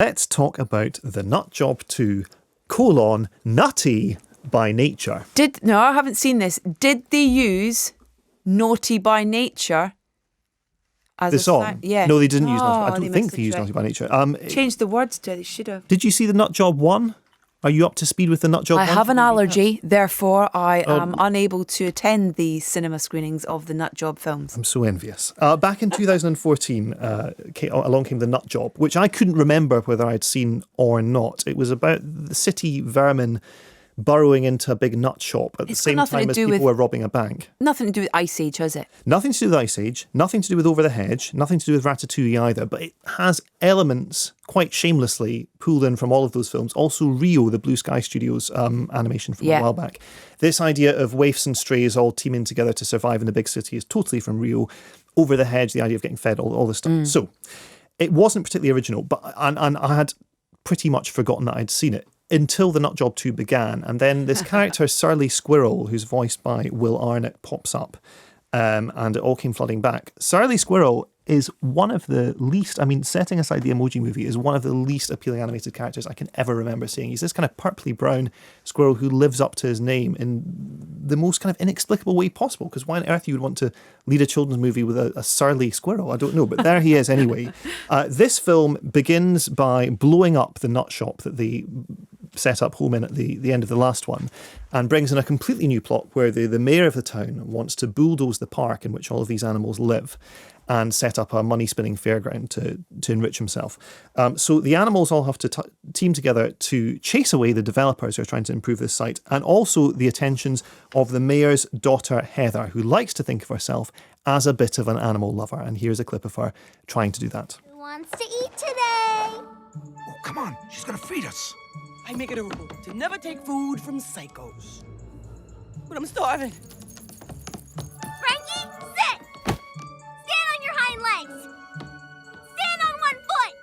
Let's talk about the Nut Job 2, Nutty By Nature. No, I haven't seen this. Did they use Naughty by Nature as The song? Yeah. No, they didn't use Naughty. I don't they think must they used have Naughty By Nature. changed the words to it. They should have. Did you see the Nut Job 1? Are you up to speed with the Nut Job 1? I have an allergy, therefore I am unable to attend the cinema screenings of the Nut Job films. I'm so envious. Back in 2014, along came the Nut Job, which I couldn't remember whether I'd seen or not. It was about the city vermin burrowing into a big nut shop at the same time as people were robbing a bank. Nothing to do with Ice Age, has it? Nothing to do with Ice Age, nothing to do with Over the Hedge, nothing to do with Ratatouille either, but it has elements quite shamelessly pulled in from all of those films. Also Rio, the Blue Sky Studios animation from a while back. This idea of waifs and strays all teaming together to survive in the big city is totally from Rio. Over the Hedge, the idea of getting fed, all this stuff. So it wasn't particularly original, but and I had pretty much forgotten that I'd seen it until the Nut Job 2 began. And then this character, Surly Squirrel, who's voiced by Will Arnett, pops up. And it all came flooding back. Surly Squirrel is one of the least, setting aside the Emoji Movie, is one of the least appealing animated characters I can ever remember seeing. He's this kind of purpley brown squirrel who lives up to his name in the most kind of inexplicable way possible, because why on earth you would want to lead a children's movie with a surly squirrel? I don't know, but there he is anyway. This film begins by blowing up the nut shop that they set up home in at the end of the last one, and brings in a completely new plot where the mayor of the town wants to bulldoze the park in which all of these animals live and set up a money-spinning fairground to enrich himself. So the animals all have to team together to chase away the developers who are trying to improve this site, and also the attentions of the mayor's daughter, Heather, who likes to think of herself as a bit of an animal lover. And here's a clip of her trying to do that. Who wants to eat today? Oh, come on. She's gonna feed us. I make it a rule to never take food from psychos. But I'm starving. Frankie, sit! Stand on your hind legs! Stand on one foot!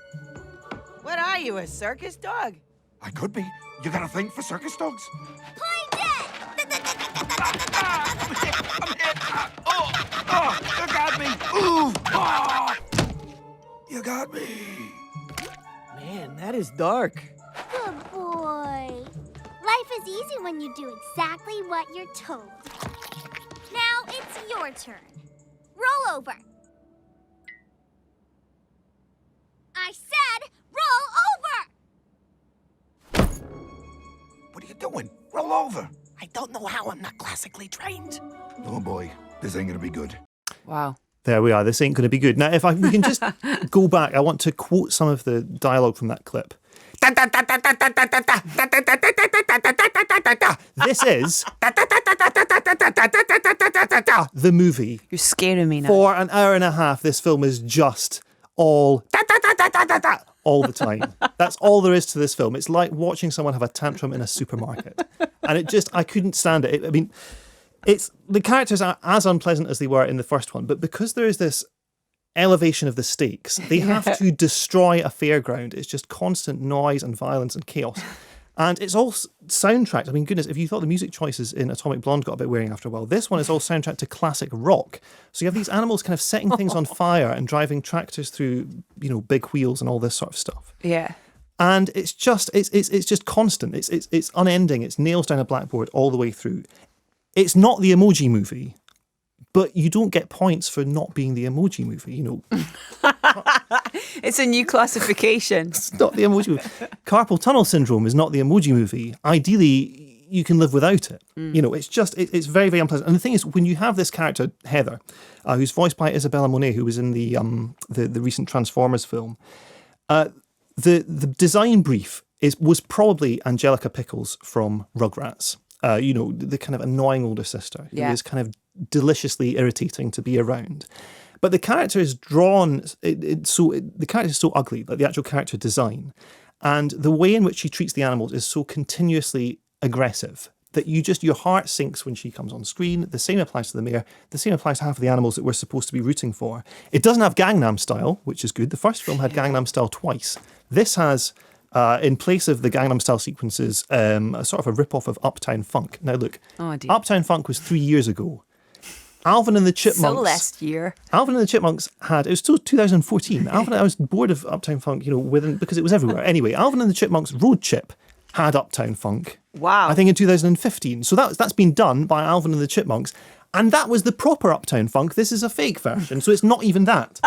What are you, a circus dog? I could be. You got a thing for circus dogs? Play dead! I'm hit. Oh, you got me. Ooh. Oh. You got me. Man, that is dark. Good boy. Life is easy when you do exactly what you're told. Now it's your turn. Roll over. I said roll over! What are you doing? Roll over. I don't know how. I'm not classically trained. Oh, boy. This ain't gonna be good. Wow. There we are. This ain't going to be good. Now, we can just go back, I want to quote some of the dialogue from that clip. This is the movie. You're scaring me now. For an hour and a half, this film is just all the time. That's all there is to this film. It's like watching someone have a tantrum in a supermarket. And I couldn't stand it. The characters are as unpleasant as they were in the first one, but because there is this elevation of the stakes, they have to destroy a fairground. It's just constant noise and violence and chaos. And it's all soundtracked. Goodness, if you thought the music choices in Atomic Blonde got a bit wearing after a while, this one is all soundtracked to classic rock. So you have these animals kind of setting things on fire and driving tractors through, big wheels and all this sort of stuff. Yeah. And it's just constant. It's unending. It's nails down a blackboard all the way through. It's not the Emoji Movie, but you don't get points for not being the Emoji Movie, It's a new classification. It's not the Emoji Movie. Carpal Tunnel Syndrome is not the Emoji Movie. Ideally, you can live without it. It's very, very unpleasant. And the thing is, when you have this character, Heather, who's voiced by Isabella Monet, who was in the recent Transformers film, the design brief was probably Angelica Pickles from Rugrats. The kind of annoying older sister who is kind of deliciously irritating to be around. But the character is drawn, the character is so ugly, like the actual character design. And the way in which she treats the animals is so continuously aggressive that your heart sinks when she comes on screen. The same applies to the mayor. The same applies to half of the animals that we're supposed to be rooting for. It doesn't have Gangnam Style, which is good. The first film had Gangnam Style twice. This has... in place of the Gangnam Style sequences, a sort of a rip-off of Uptown Funk. Now look, Uptown Funk was 3 years ago. Alvin and the Chipmunks. Celeste year. Alvin and the Chipmunks it was still 2014. I was bored of Uptown Funk, because it was everywhere. Anyway, Alvin and the Chipmunks Road Chip had Uptown Funk. Wow. I think in 2015. So that's been done by Alvin and the Chipmunks. And that was the proper Uptown Funk. This is a fake version, so it's not even that.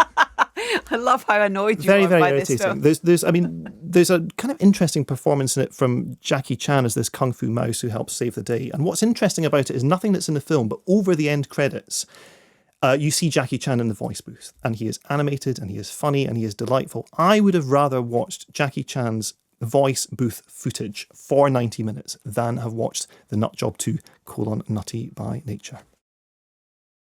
I love how annoyed you Very, are very by this irritating. film. There's a kind of interesting performance in it from Jackie Chan as this kung fu mouse who helps save the day. And what's interesting about it is nothing that's in the film, but over the end credits, you see Jackie Chan in the voice booth, and he is animated, and he is funny, and he is delightful. I would have rather watched Jackie Chan's voice booth footage for 90 minutes than have watched the Nutjob 2: Nutty by Nature.